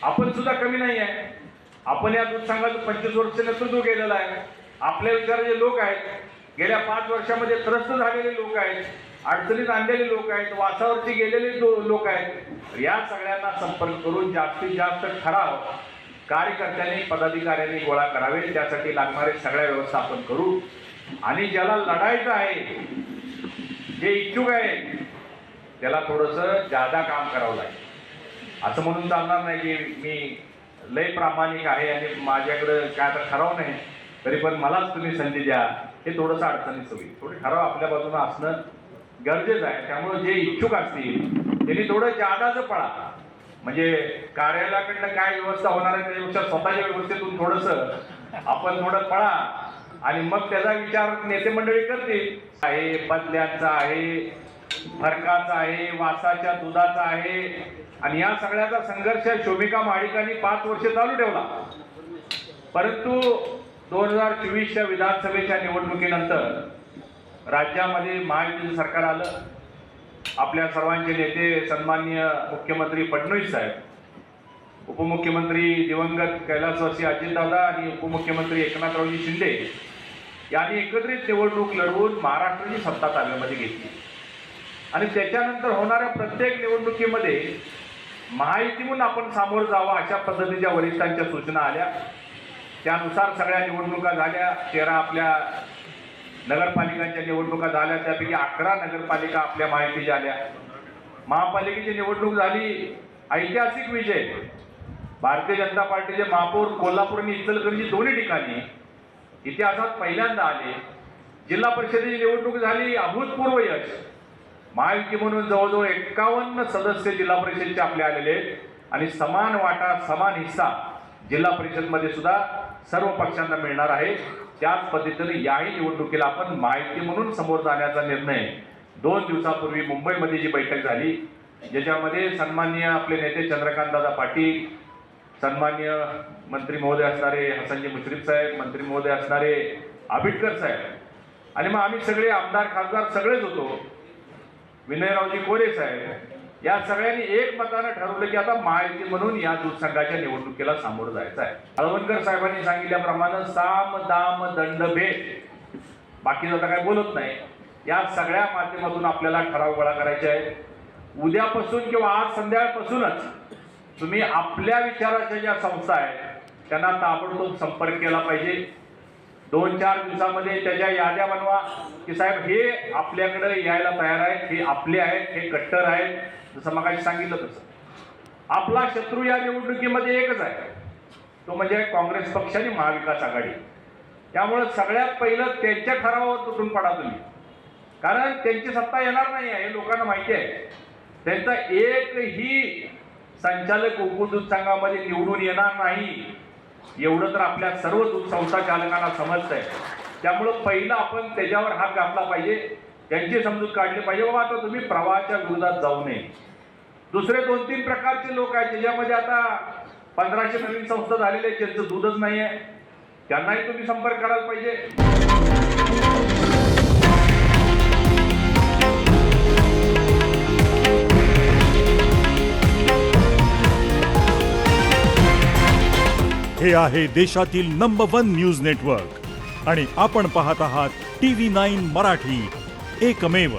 आपण सुद्धा कमी नाही आहे. आपण या दूध संघाचं 25 वर्ष नेतृत्व केलेलं आहे. आपल्या विचाराचे लोक आहेत, गेल्या 5 वर्षामध्ये त्रस्त झालेले लोक आहेत, अडचणीत आणलेले लोक आहेत, वासावरती गेलेले लोक आहेत. या सगळ्यांना संपर्क करून जास्तीत जास्त ठराव कार्यकर्त्यांनी पदाधिकाऱ्यांनी गोळा करावे. त्यासाठी लागणारे सगळ्या व्यवस्था आपण करू. आणि ज्याला लढायचं आहे, जे इच्छुक आहे, त्याला थोडंसं जादा काम करावं लागेल. असं म्हणून चालणार नाही की मी लय प्रामाणिक आहे आणि माझ्याकडं काय आता ठराव नाही, तरी पण मलाच तुम्ही संधी द्या. हे थोडंसं अडचणीचं होईल. थोडे ठराव आपल्या बाजूनं असणं गरजेचं आहे. त्यामुळे जे इच्छुक असतील त्यांनी थोडं जादाचं पळा. म्हणजे कार्यालयाकडनं काय व्यवस्था होणार आहे त्याच्यापेक्षा स्वतःच्या व्यवस्थेतून थोडंसं आपण थोडं पळा आणि मग त्याचा विचार नेते मंडळी करतील. आहे बदल्यांचा आहे, फरकाचा आहे, वासाच्या दुधाचा आहे. आणि या सगळ्याचा संघर्ष शोभिका महाडिकांनी 5 वर्ष चालू ठेवला. परंतु 2024च्या विधानसभेच्या निवडणुकीनंतर राज्यामध्ये महायुतीचं सरकार आलं. आपल्या सर्वांचे नेते सन्माननीय मुख्यमंत्री फडणवीस साहेब, उपमुख्यमंत्री दिवंगत कैलासवासी अजितदादा आणि उपमुख्यमंत्री एकनाथरावजी शिंदे यांनी एकत्रित निवडणूक लढवून महाराष्ट्राची सत्ता ताब्यामध्ये घेतली. आणि त्याच्यानंतर होणाऱ्या प्रत्येक निवडणुकीमध्ये महायुतीहून आपण सामोरं जावं अशा पद्धतीच्या वरिष्ठांच्या सूचना आल्या. त्यानुसार सगळ्या निवडणुका झाल्या. 13 आपल्या नगरपालिकांच्या निवडणुका झाल्या. त्यापैकी 11 नगरपालिका आपल्या महायुतीच्या आल्या. महापालिकेची निवडणूक झाली. ऐतिहासिक विजय. भारतीय जनता पार्टीचे महापौर कोल्हापूर आणि इचलकरंजी दोन्ही ठिकाणी इतिहासात पहिल्यांदा आले. जिल्हा परिषदेची निवडणूक झाली. अभूतपूर्व यश. महायुती म्हणून जवळजवळ 51 सदस्य जिल्हा परिषदेचे आपले आलेले आहेत. आणि समान वाटा समान हिस्सा जिल्हा परिषदमध्ये सुद्धा सर्व पक्षांना मिळणार आहे. त्याच पद्धतीने याही निवडणुकीला आपण महायुती म्हणून समोर जाण्याचा निर्णय 2 दिवसापूर्वी मुंबईमध्ये जी बैठक झाली, ज्याच्यामध्ये सन्माननीय आपले नेते चंद्रकांतदादा पाटील, सन्माननीय मंत्री महोदय असणारे हसनजी मुश्रीफ साहेब, मंत्री महोदय असणारे आबिटकर साहेब आणि मग आम्ही सगळे आमदार खासदार सगळेच होतो, विनयरावजी कोरे साहेब, या सगळ्यांनी एक मतानं ठरवलं की आता महायुती म्हणून या दूध संघाच्या निवडणुकीला सामोरं जायचं आहे. हळवणकर साहेबांनी सांगितल्याप्रमाणे साम दाम दंड भेद, बाकी आता काय बोलत नाही. या सगळ्या माध्यमातून आपल्याला ठराव गोळा करायचे आहे. उद्यापासून किंवा आज संध्याकाळपासूनच तुम्ही आपल्या विचाराच्या ज्या संस्था आहेत त्यांना ताबडतोब संपर्क केला पाहिजे. 2-4 दिवसामध्ये त्याच्या याद्या बनवा की साहेब हे आपल्याकडे यायला तयार आहेत, हे आपले आहेत, हे कट्टर आहेत. जसं मगाशी सांगितलं तसं आपला शत्रू या निवडणुकीमध्ये एकच आहे, तो म्हणजे काँग्रेस पक्ष आणि महाविकास आघाडी. त्यामुळे सगळ्यात पहिलं त्यांच्या ठरावावर तुटून पडा तुम्ही, कारण त्यांची सत्ता येणार नाही आहे हे लोकांना माहिती आहे. त्यांचा एकही संचालक गोकुळ दूध संघामध्ये निवडून येणार नाही एवढं तर आपल्या सर्व दूध संस्था चालकांना समजतंय. त्यामुळं पहिलं आपण त्याच्यावर हात घातला पाहिजे, त्यांची समजूत काढली पाहिजे. बाबा आता तुम्ही प्रवाहाच्या विरोधात जाऊ नये. दुसरे 2-3 प्रकारचे लोक आहेत ज्याच्यामध्ये आता 1500 नवीन संस्था झालेले आहेत, ज्यांचं दूधच नाही आहे, त्यांनाही तुम्ही संपर्क करायला पाहिजे. हे आहे देशातील नंबर 1 न्यूज नेटवर्क आणि आपण पाहत आहात TV9 मराठी, एकमेव.